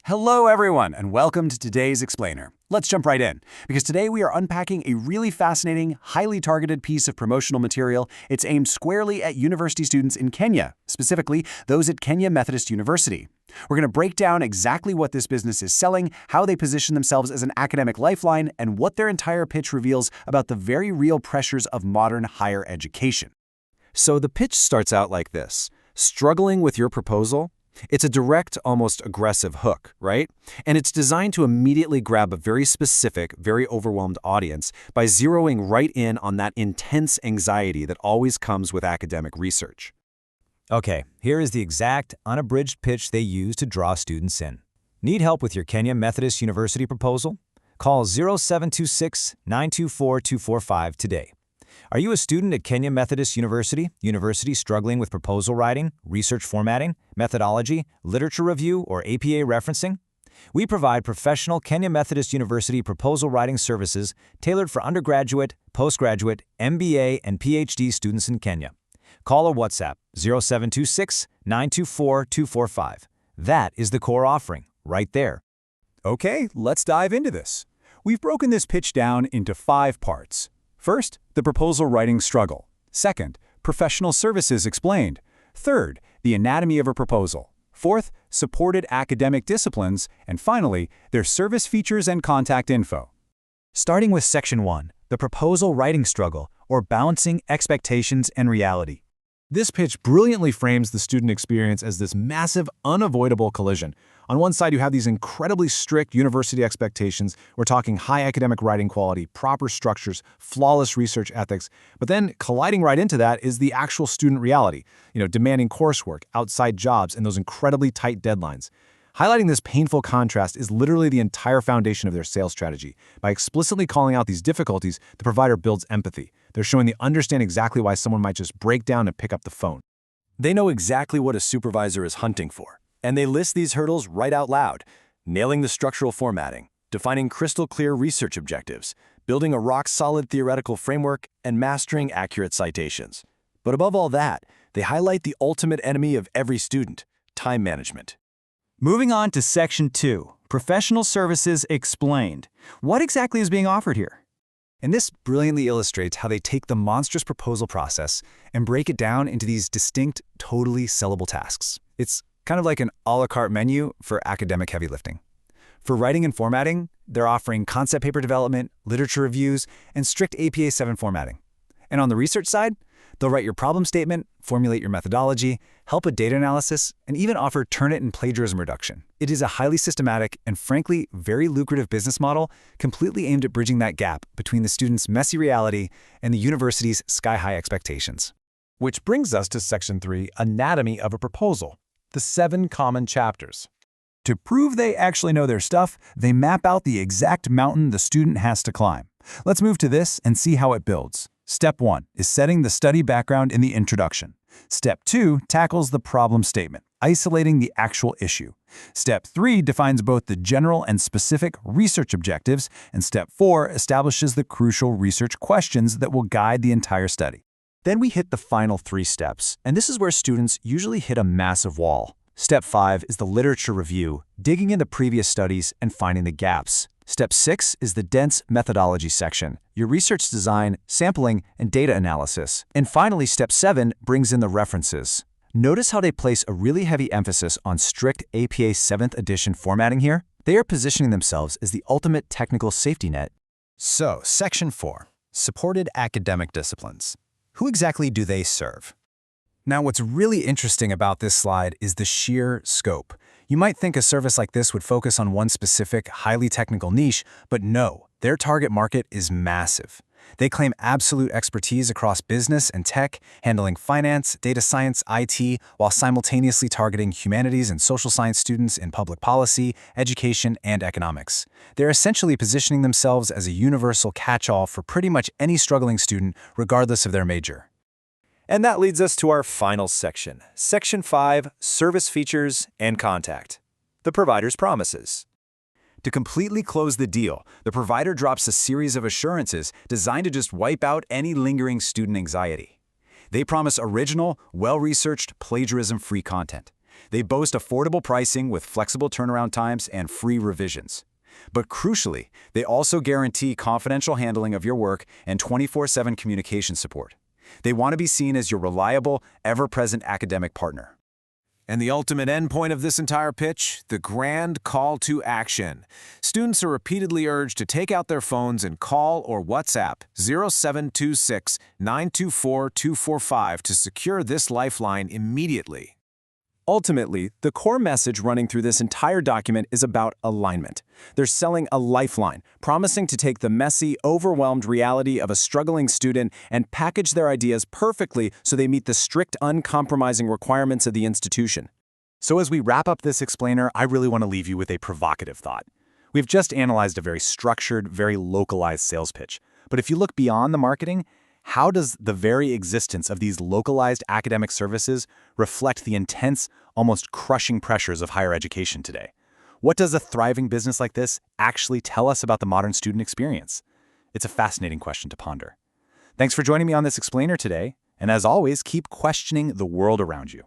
Hello everyone, and welcome to today's Explainer. Let's jump right in, because today we are unpacking a really fascinating, highly targeted piece of promotional material. It's aimed squarely at university students in Kenya, specifically those at Kenya Methodist University. We're going to break down exactly what this business is selling, how they position themselves as an academic lifeline, and what their entire pitch reveals about the very real pressures of modern higher education. So the pitch starts out like this: struggling with your proposal? It's a direct, almost aggressive hook, right? And it's designed to immediately grab a very specific, very overwhelmed audience by zeroing right in on that intense anxiety that always comes with academic research. Okay, here is the exact, unabridged pitch they use to draw students in. Need help with your Kenya Methodist University proposal? Call 0726-924-245 today. Are you a student at Kenya Methodist University struggling with proposal writing, research formatting, methodology, literature review, or APA referencing? We provide professional Kenya Methodist University proposal writing services tailored for undergraduate, postgraduate, MBA, and PhD students in Kenya. Call or WhatsApp 0726-924-245. That is the core offering, right there. Okay, let's dive into this. We've broken this pitch down into 5 parts. First, the proposal writing struggle. Second, professional services explained. Third, the anatomy of a proposal. Fourth, supported academic disciplines. And finally, their service features and contact info. Starting with Section 1, the proposal writing struggle, or balancing expectations and reality. This pitch brilliantly frames the student experience as this massive, unavoidable collision. On one side, you have these incredibly strict university expectations. We're talking high academic writing quality, proper structures, flawless research ethics. But then colliding right into that is the actual student reality, demanding coursework, outside jobs, and those incredibly tight deadlines. Highlighting this painful contrast is literally the entire foundation of their sales strategy. By explicitly calling out these difficulties, the provider builds empathy. They're showing they understand exactly why someone might just break down and pick up the phone. They know exactly what a supervisor is hunting for, and they list these hurdles right out loud: nailing the structural formatting, defining crystal-clear research objectives, building a rock-solid theoretical framework, and mastering accurate citations. But above all that, they highlight the ultimate enemy of every student: time management. Moving on to Section 2, professional services explained. What exactly is being offered here? And this brilliantly illustrates how they take the monstrous proposal process and break it down into these distinct, totally sellable tasks. It's kind of like an a la carte menu for academic heavy lifting. For writing and formatting, they're offering concept paper development, literature reviews, and strict APA 7 formatting. And on the research side, they'll write your problem statement, formulate your methodology, help with data analysis, and even offer Turnitin and plagiarism reduction. It is a highly systematic and frankly very lucrative business model completely aimed at bridging that gap between the student's messy reality and the university's sky-high expectations. Which brings us to Section 3, anatomy of a proposal, the 7 common chapters. To prove they actually know their stuff, they map out the exact mountain the student has to climb. Let's move to this and see how it builds. Step 1 is setting the study background in the introduction. Step 2 tackles the problem statement, isolating the actual issue. Step 3 defines both the general and specific research objectives, and Step 4 establishes the crucial research questions that will guide the entire study. Then we hit the final 3 steps, and this is where students usually hit a massive wall. Step 5 is the literature review, digging into previous studies and finding the gaps. Step 6 is the dense methodology section, your research design, sampling, and data analysis. And finally, Step 7 brings in the references. Notice how they place a really heavy emphasis on strict APA 7th edition formatting here? They are positioning themselves as the ultimate technical safety net. So, Section 4, supported academic disciplines. Who exactly do they serve? Now, what's really interesting about this slide is the sheer scope. You might think a service like this would focus on one specific, highly technical niche, but no, their target market is massive. They claim absolute expertise across business and tech, handling finance, data science, IT, while simultaneously targeting humanities and social science students in public policy, education, and economics. They're essentially positioning themselves as a universal catch-all for pretty much any struggling student, regardless of their major. And that leads us to our final section, Section 5, Service Features and Contact. The provider's promises. To completely close the deal, the provider drops a series of assurances designed to just wipe out any lingering student anxiety. They promise original, well-researched, plagiarism-free content. They boast affordable pricing with flexible turnaround times and free revisions. But crucially, they also guarantee confidential handling of your work and 24/7 communication support. They want to be seen as your reliable, ever-present academic partner. And the ultimate endpoint of this entire pitch? The grand call to action. Students are repeatedly urged to take out their phones and call or WhatsApp 0726-924-245 to secure this lifeline immediately. Ultimately, the core message running through this entire document is about alignment. They're selling a lifeline, promising to take the messy, overwhelmed reality of a struggling student and package their ideas perfectly so they meet the strict, uncompromising requirements of the institution. So as we wrap up this explainer, I really want to leave you with a provocative thought. We've just analyzed a very structured, very localized sales pitch. But if you look beyond the marketing, how does the very existence of these localized academic services reflect the intense, almost crushing pressures of higher education today? What does a thriving business like this actually tell us about the modern student experience? It's a fascinating question to ponder. Thanks for joining me on this explainer today, and as always, keep questioning the world around you.